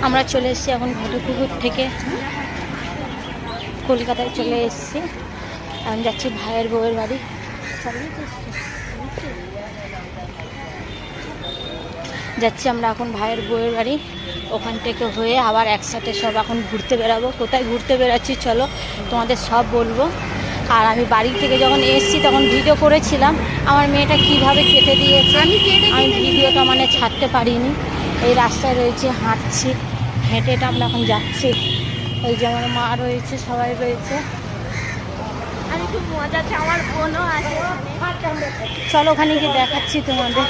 আমরা চলে এসেছি এখন ঘটপুকুর থেকে, কলকাতায় চলে এসেছি। এখন যাচ্ছি ভাইয়ের বউয়ের বাড়ি। যাচ্ছি আমরা এখন ভাইয়ের বউয়ের বাড়ি। ওখান থেকে হয়ে আবার একসাথে সব এখন ঘুরতে বেরাবো। কোথায় ঘুরতে বেরাচ্ছি চলো তোমাদের সব বলবো। আর আমি বাড়ি থেকে যখন এসেছি তখন ভিডিও করেছিলাম, আমার মেয়েটা কিভাবে কেটে দিয়েছে আমি ভিডিওটা মানে ছাড়তে পারিনি। এই রাস্তায় রয়েছে, হাঁটছি, হেঁটে হেঁটে আমরা এখন যাচ্ছি। ওই যে আমার মা রয়েছে, সবাই রয়েছে। আমি খুব মজা আছে, আমার বোনও আছে। চলো ওখানে গিয়ে দেখাচ্ছি তোমাদের।